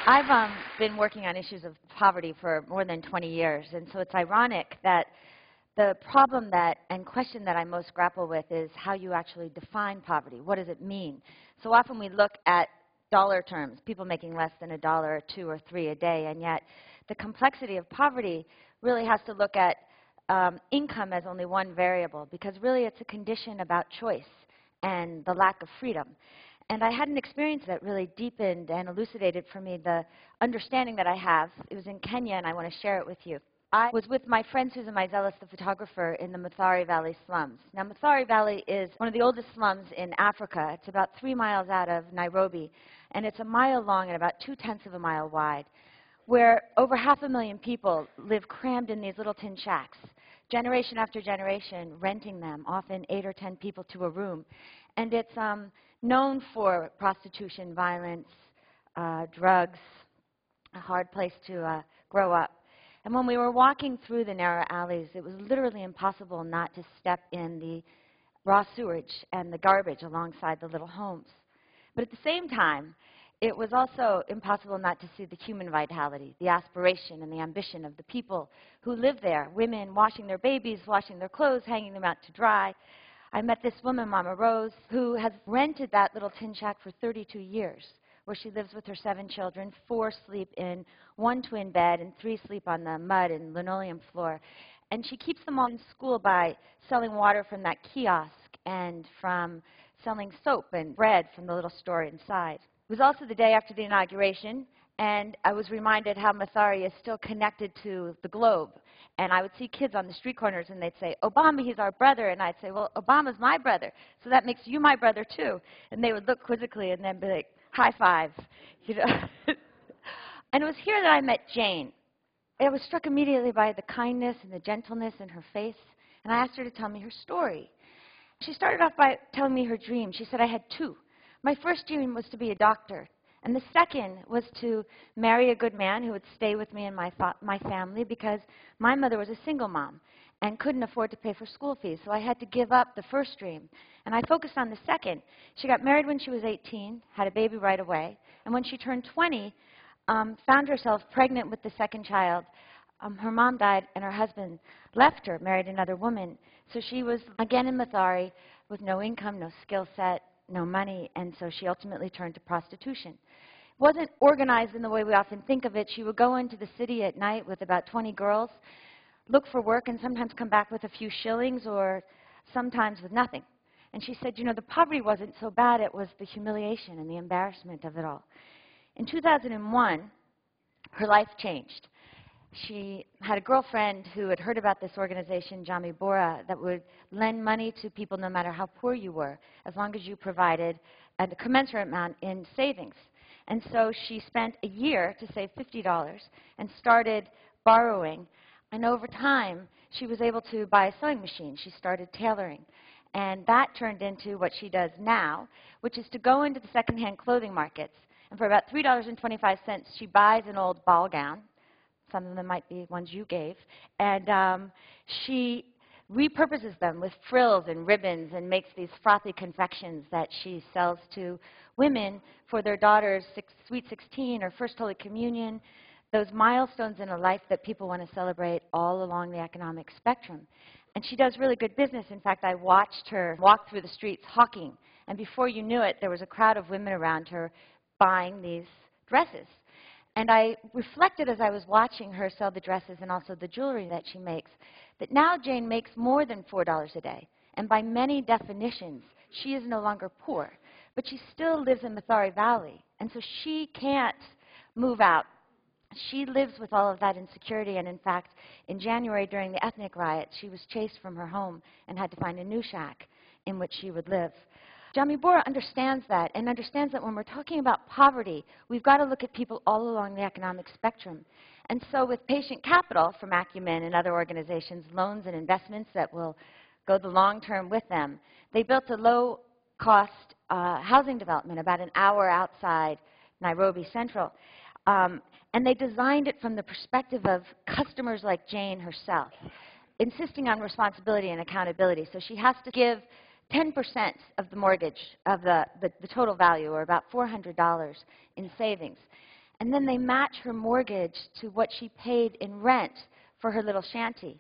I've been working on issues of poverty for more than 20 years, and so it's ironic that the problem that and question that I most grapple with is how you actually define poverty. What does it mean? So often we look at dollar terms, people making less than $1 or $2 or $3 a day, and yet the complexity of poverty really has to look at income as only one variable, because really it's a condition about choice and the lack of freedom. And I had an experience that really deepened and elucidated for me the understanding that I have. It was in Kenya, and I want to share it with you. I was with my friend Susan Meiselas, the photographer, in the Mathare Valley slums. Now, Mathare Valley is one of the oldest slums in Africa. It's about 3 miles out of Nairobi, and it's 1 mile long and about 2/10 of a mile wide, where over 500,000 people live crammed in these little tin shacks, generation after generation, renting them, often 8 or 10 people to a room. And it's known for prostitution, violence, drugs, a hard place to grow up. And when we were walking through the narrow alleys, it was literally impossible not to step in the raw sewage and the garbage alongside the little homes. But at the same time, it was also impossible not to see the human vitality, the aspiration and the ambition of the people who live there, women washing their babies, washing their clothes, hanging them out to dry. I met this woman, Mama Rose, who has rented that little tin shack for 32 years, where she lives with her 7 children. 4 sleep in 1 twin bed, and 3 sleep on the mud and linoleum floor. And she keeps them all in school by selling water from that kiosk and from selling soap and bread from the little store inside. It was also the day after the inauguration, and I was reminded how Mathare is still connected to the globe. And I would see kids on the street corners, and they'd say, "Obama, he's our brother." And I'd say, "Well, Obama's my brother, so that makes you my brother, too." And they would look quizzically and then be like, "High five." You know? And it was here that I met Jane. I was struck immediately by the kindness and the gentleness in her face, and I asked her to tell me her story. She started off by telling me her dream. She said, "I had 2. My first dream was to be a doctor. And the second was to marry a good man who would stay with me and my family, because my mother was a single mom and couldn't afford to pay for school fees. So I had to give up the first dream. And I focused on the second. She got married when she was 18, had a baby right away. And when she turned 20, found herself pregnant with the second child. Her mom died, and her husband left her, married another woman. So she was again in Mathare with no income, no skill set, no money, and so she ultimately turned to prostitution. It wasn't organized in the way we often think of it. She would go into the city at night with about 20 girls, look for work, and sometimes come back with a few shillings or sometimes with nothing. And she said, you know, the poverty wasn't so bad, it was the humiliation and the embarrassment of it all. In 2001, her life changed. She had a girlfriend who had heard about this organization, Jamii Bora, that would lend money to people no matter how poor you were, as long as you provided a commensurate amount in savings. And so she spent a year to save $50 and started borrowing. And over time, she was able to buy a sewing machine. She started tailoring. And that turned into what she does now, which is to go into the secondhand clothing markets. And for about $3.25, she buys an old ball gown. Some of them might be ones you gave. And she repurposes them with frills and ribbons and makes these frothy confections that she sells to women for their daughter's Sweet 16 or First Holy Communion, those milestones in a life that people want to celebrate all along the economic spectrum. And she does really good business. In fact, I watched her walk through the streets hawking. And before you knew it, there was a crowd of women around her buying these dresses. And I reflected as I was watching her sell the dresses and also the jewelry that she makes, that now Jane makes more than $4 a day. And by many definitions, she is no longer poor. But she still lives in Mathare Valley. And so she can't move out. She lives with all of that insecurity. And in fact, in January during the ethnic riots, she was chased from her home and had to find a new shack in which she would live. Jamii Bora understands that, and understands that when we're talking about poverty, we've got to look at people all along the economic spectrum. And so with Patient Capital from Acumen and other organizations, loans and investments that will go the long term with them, they built a low-cost housing development about an hour outside Nairobi Central. And they designed it from the perspective of customers like Jane herself, insisting on responsibility and accountability. So she has to give 10% of the mortgage, of the total value, or about $400 in savings. And then they match her mortgage to what she paid in rent for her little shanty.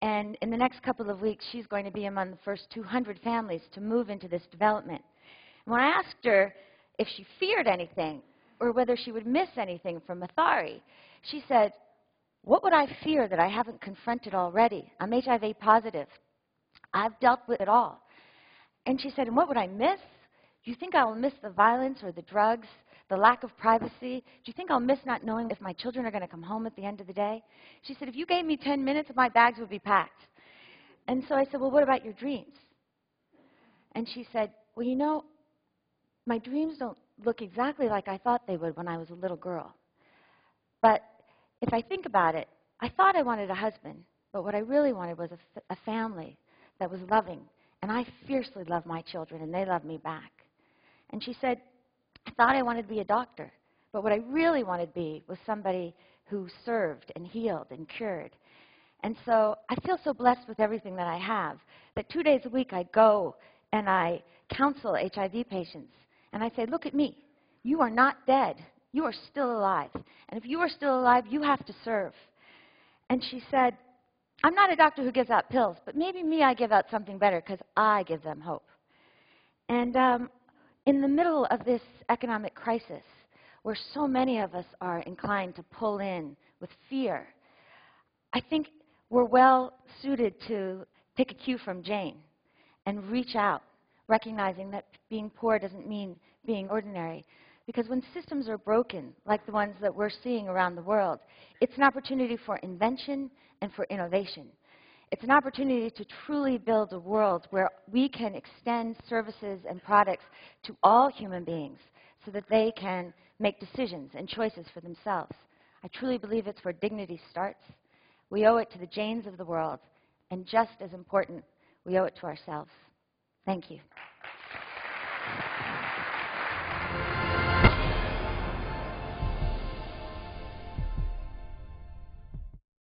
And in the next couple of weeks, she's going to be among the first 200 families to move into this development. And when I asked her if she feared anything or whether she would miss anything from Mathari, she said, "What would I fear that I haven't confronted already? I'm HIV positive. I've dealt with it all." And she said, "And what would I miss? Do you think I will miss the violence or the drugs, the lack of privacy? Do you think I'll miss not knowing if my children are going to come home at the end of the day?" She said, "If you gave me 10 minutes, my bags would be packed." And so I said, "Well, what about your dreams?" And she said, "Well, you know, my dreams don't look exactly like I thought they would when I was a little girl. But if I think about it, I thought I wanted a husband, but what I really wanted was a family that was loving. And I fiercely love my children, and they love me back." And she said, "I thought I wanted to be a doctor, but what I really wanted to be was somebody who served and healed and cured. And so I feel so blessed with everything that I have that 2 days a week I go and I counsel HIV patients. And I say, look at me. You are not dead. You are still alive. And if you are still alive, you have to serve." And she said, "I'm not a doctor who gives out pills, but maybe me, I give out something better because I give them hope." And in the middle of this economic crisis, where so many of us are inclined to pull in with fear, I think we're well suited to take a cue from Jane and reach out, recognizing that being poor doesn't mean being ordinary. Because when systems are broken, like the ones that we're seeing around the world, it's an opportunity for invention and for innovation. It's an opportunity to truly build a world where we can extend services and products to all human beings so that they can make decisions and choices for themselves. I truly believe it's where dignity starts. We owe it to the Janes of the world, and just as important, we owe it to ourselves. Thank you.